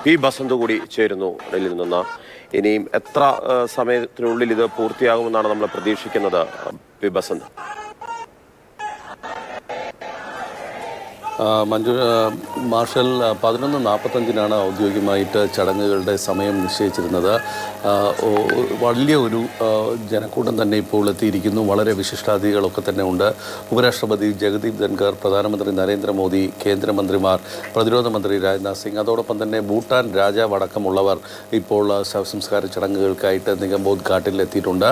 P Basant കൂടി ചേരുന്നു ഡൽഹിയിൽ നിന്ന്. ഇനിയും എത്ര സമയത്തിനുള്ളിൽ ഇത് പൂർത്തിയാകുമെന്നാണ് നമ്മൾ പ്രതീക്ഷിക്കുന്നത് പി ബസന്ത്? മാർഷൽ 11:45 ഔദ്യോഗികമായിട്ട് ചടങ്ങുകളുടെ സമയം നിശ്ചയിച്ചിരുന്നത്. വലിയ ഒരു ജനക്കൂട്ടം തന്നെ ഇപ്പോൾ എത്തിയിരിക്കുന്നു. വളരെ വിശിഷ്ടാതിഥികളൊക്കെ തന്നെ ഉണ്ട്. ഉപരാഷ്ട്രപതി ജഗദീപ് ധൻഖർ, പ്രധാനമന്ത്രി നരേന്ദ്രമോദി, കേന്ദ്രമന്ത്രിമാർ, പ്രതിരോധ മന്ത്രി രാജ്നാഥ് സിംഗ്, അതോടൊപ്പം തന്നെ ഭൂട്ടാൻ രാജാവ് അടക്കമുള്ളവർ ഇപ്പോൾ ശവസംസ്കാര ചടങ്ങുകൾക്കായിട്ട് നിഗംബോധ് ഘാട്ടിൽ എത്തിയിട്ടുണ്ട്.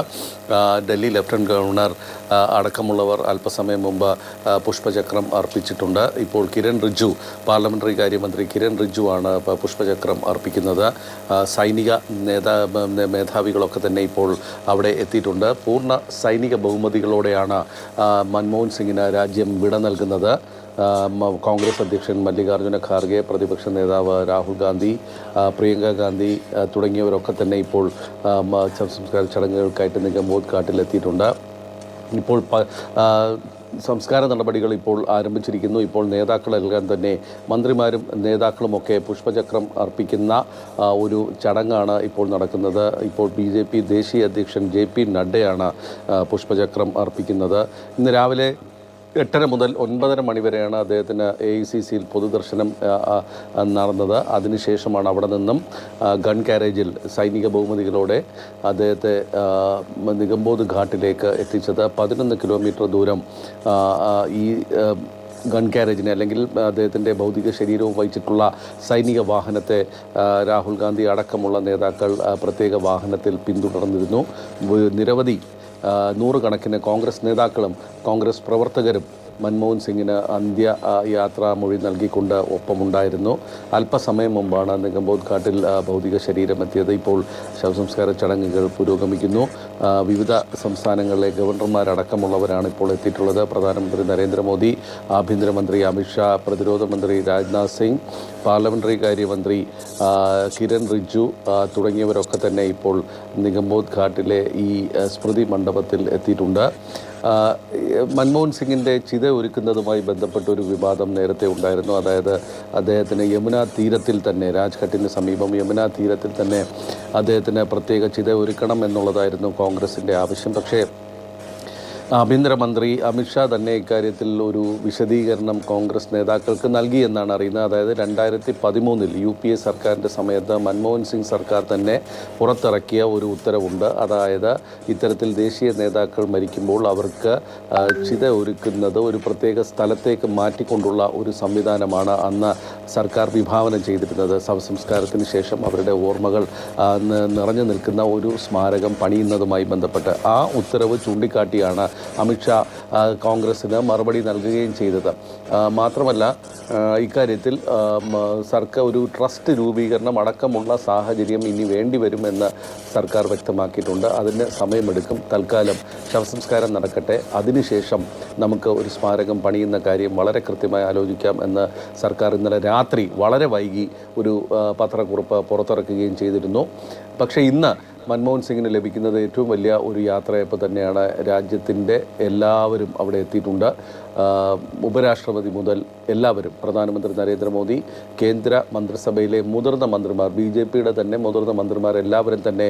ഡൽഹി ലഫ്റ്റനന്റ് ഗവർണർ അടക്കമുള്ളവർ അല്പസമയം മുമ്പ് പുഷ്പചക്രം അർപ്പിച്ചിട്ടുണ്ട്. ഇപ്പോൾ കിരൺ റിജ്ജു, പാർലമെൻ്ററി കാര്യമന്ത്രി കിരൺ റിജ്ജു ആണ് പുഷ്പചക്രം അർപ്പിക്കുന്നത്. സൈനിക മേധാവികളൊക്കെ തന്നെ ഇപ്പോൾ അവിടെ എത്തിയിട്ടുണ്ട്. പൂർണ്ണ സൈനിക ബഹുമതികളോടെയാണ് മൻമോഹൻ സിംഗിന് രാജ്യം വിട നൽകുന്നത്. കോൺഗ്രസ് അധ്യക്ഷൻ മല്ലികാർജ്ജുന ഖാർഗെ, പ്രതിപക്ഷ നേതാവ് രാഹുൽ ഗാന്ധി, പ്രിയങ്ക ഗാന്ധി തുടങ്ങിയവരൊക്കെ തന്നെ ഇപ്പോൾ ശവസംസ്കാര ചടങ്ങുകൾക്കായിട്ട് നിഗംബോധ് ഘാട്ടിലെത്തിയിട്ടുണ്ട്. ഇപ്പോൾ സംസ്കാര നടപടികൾ ഇപ്പോൾ ആരംഭിച്ചിരിക്കുന്നു. ഇപ്പോൾ നേതാക്കളെല്ലാം തന്നെ, മന്ത്രിമാരും നേതാക്കളുമൊക്കെ പുഷ്പചക്രം അർപ്പിക്കുന്ന ഒരു ചടങ്ങാണ് ഇപ്പോൾ നടക്കുന്നത്. ഇപ്പോൾ BJP ദേശീയ അധ്യക്ഷൻ JP നഡ്ഡയാണ് പുഷ്പചക്രം അർപ്പിക്കുന്നത്. ഇന്ന് രാവിലെ 8:30 മുതൽ 9:30 മണി വരെയാണ് അദ്ദേഹത്തിന് AICCയിൽ പൊതുദർശനം നടന്നത്. അതിനുശേഷമാണ് അവിടെ നിന്നും ഗൺ കാരേജിൽ സൈനിക ബഹുമതികളോടെ അദ്ദേഹത്തെ നിഗംബോധ് ഘാട്ടിലേക്ക് എത്തിച്ചത്. 11 കിലോമീറ്റർ ദൂരം ഈ ഗൺ കാരേജിനെ, അല്ലെങ്കിൽ അദ്ദേഹത്തിൻ്റെ ഭൗതിക ശരീരവും വഹിച്ചിട്ടുള്ള സൈനിക വാഹനത്തെ രാഹുൽ ഗാന്ധി അടക്കമുള്ള നേതാക്കൾ പ്രത്യേക വാഹനത്തിൽ പിന്തുടർന്നിരുന്നു. നിരവധി നൂറുകണക്കിന് കോൺഗ്രസ് നേതാക്കളും കോൺഗ്രസ് പ്രവർത്തകരും മൻമോഹൻ സിംഗിന് അന്ത്യ യാത്രാമൊഴി നൽകിക്കൊണ്ട് ഒപ്പമുണ്ടായിരുന്നു. അല്പസമയം മുമ്പാണ് നിഗംബോധ് ഘാട്ടിൽ ഭൗതിക ശരീരം എത്തിയത്. ഇപ്പോൾ ശവസംസ്കാര ചടങ്ങുകൾ പുരോഗമിക്കുന്നു. വിവിധ സംസ്ഥാനങ്ങളിലെ ഗവർണർമാരടക്കമുള്ളവരാണ് ഇപ്പോൾ എത്തിയിട്ടുള്ളത്. പ്രധാനമന്ത്രി നരേന്ദ്രമോദി, ആഭ്യന്തരമന്ത്രി അമിത്ഷാ, പ്രതിരോധ മന്ത്രി രാജ്നാഥ് സിംഗ്, പാർലമെൻ്ററി കാര്യമന്ത്രി കിരൺ റിജ്ജു തുടങ്ങിയവരൊക്കെ തന്നെ ഇപ്പോൾ നിഗംബോധ് ഘാട്ടിലെ ഈ സ്മൃതി മണ്ഡപത്തിൽ എത്തിയിട്ടുണ്ട്. മൻമോഹൻ സിംഗിൻ്റെ ചിത ഒരുക്കുന്നതുമായി ബന്ധപ്പെട്ടൊരു വിവാദം നേരത്തെ ഉണ്ടായിരുന്നു. അതായത് അദ്ദേഹത്തിന് യമുന തീരത്തിൽ തന്നെ, രാജ്ഘട്ടിന് സമീപം യമുന തീരത്തിൽ തന്നെ അദ്ദേഹത്തിന് പ്രത്യേക ചിത ഒരുക്കണം എന്നുള്ളതായിരുന്നു കോൺഗ്രസിൻ്റെ ആവശ്യം. പക്ഷേ ആഭ്യന്തരമന്ത്രി അമിത്ഷാ തന്നെ ഇക്കാര്യത്തിൽ ഒരു വിശദീകരണം കോൺഗ്രസ് നേതാക്കൾക്ക് നൽകിയെന്നാണ് അറിയുന്നത്. അതായത് 2013 UPA സർക്കാരിൻ്റെ സമയത്ത് മൻമോഹൻ സിംഗ് സർക്കാർ തന്നെ പുറത്തിറക്കിയ ഒരു ഉത്തരവുണ്ട്. അതായത് ഇത്തരത്തിൽ ദേശീയ നേതാക്കൾ മരിക്കുമ്പോൾ അവർക്ക് ചിത ഒരുക്കുന്നത് ഒരു പ്രത്യേക സ്ഥലത്തേക്ക് മാറ്റിക്കൊണ്ടുള്ള ഒരു സംവിധാനമാണ് അന്ന് സർക്കാർ വിഭാവനം ചെയ്തിരുന്നത്. ശവസംസ്കാരത്തിന് ശേഷം അവരുടെ ഓർമ്മകൾ നിറഞ്ഞു നിൽക്കുന്ന ഒരു സ്മാരകം പണിയുന്നതുമായി ബന്ധപ്പെട്ട് ആ ഉത്തരവ് ചൂണ്ടിക്കാട്ടിയാണ് അമിത്ഷാ കോൺഗ്രസിന് മറുപടി നൽകുകയും ചെയ്തത്. മാത്രമല്ല, ഇക്കാര്യത്തിൽ സർക്കാർ ഒരു ട്രസ്റ്റ് രൂപീകരണം അടക്കമുള്ള സാഹചര്യം ഇനി വേണ്ടിവരുമെന്ന് സർക്കാർ വ്യക്തമാക്കിയിട്ടുണ്ട്. അതിന് സമയമെടുക്കും. തൽക്കാലം ശവസംസ്കാരം നടക്കട്ടെ, അതിനുശേഷം നമുക്ക് ഒരു സ്മാരകം പണിയുന്ന കാര്യം വളരെ കൃത്യമായി ആലോചിക്കാം എന്ന് സർക്കാർ ഇന്നലെ രാത്രി വളരെ വൈകി ഒരു പത്രക്കുറിപ്പ് പുറത്തിറക്കുകയും ചെയ്തിരുന്നു. പക്ഷേ ഇന്ന് മൻമോഹൻ സിംഗിന് ലഭിക്കുന്നത് ഏറ്റവും വലിയ ഒരു യാത്രയപ്പ് തന്നെയാണ്. രാജ്യത്തിൻ്റെ എല്ലാവരും അവിടെ എത്തിയിട്ടുണ്ട്. ഉപരാഷ്ട്രപതി മുതൽ എല്ലാവരും, പ്രധാനമന്ത്രി നരേന്ദ്രമോദി, കേന്ദ്ര മന്ത്രിസഭയിലെ മുതിർന്ന മന്ത്രിമാർ, BJPയുടെ തന്നെ മുതിർന്ന മന്ത്രിമാർ എല്ലാവരും തന്നെ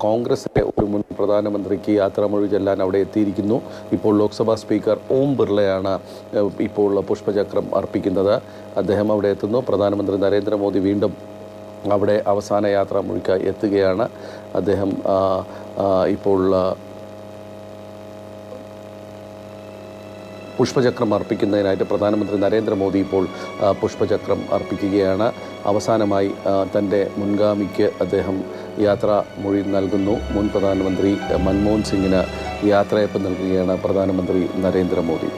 കോൺഗ്രസിലെ ഒരു മുൻ പ്രധാനമന്ത്രിക്ക് യാത്രാമൊഴി ചെല്ലാൻ അവിടെ എത്തിയിരിക്കുന്നു. ഇപ്പോൾ ലോക്സഭാ സ്പീക്കർ ഓം ബിർളയാണ് ഇപ്പോൾ പുഷ്പചക്രം അർപ്പിക്കുന്നത്. അദ്ദേഹം അവിടെ എത്തുന്നു. പ്രധാനമന്ത്രി നരേന്ദ്രമോദി വീണ്ടും അവിടെ അവസാന യാത്രാമൊഴിക്കായി എത്തുകയാണ്. അദ്ദേഹം ഇപ്പോൾ പുഷ്പചക്രം അർപ്പിക്കുന്നതിനായിട്ട് പ്രധാനമന്ത്രി നരേന്ദ്രമോദി ഇപ്പോൾ പുഷ്പചക്രം അർപ്പിക്കുകയാണ്. അവസാനമായി തൻ്റെ മുൻഗാമിക്ക് അദ്ദേഹം യാത്രാമൊഴി നൽകുന്നു. മുൻ പ്രധാനമന്ത്രി മൻമോഹൻ സിംഗിന് യാത്രയപ്പ് നൽകുകയാണ് പ്രധാനമന്ത്രി നരേന്ദ്രമോദി.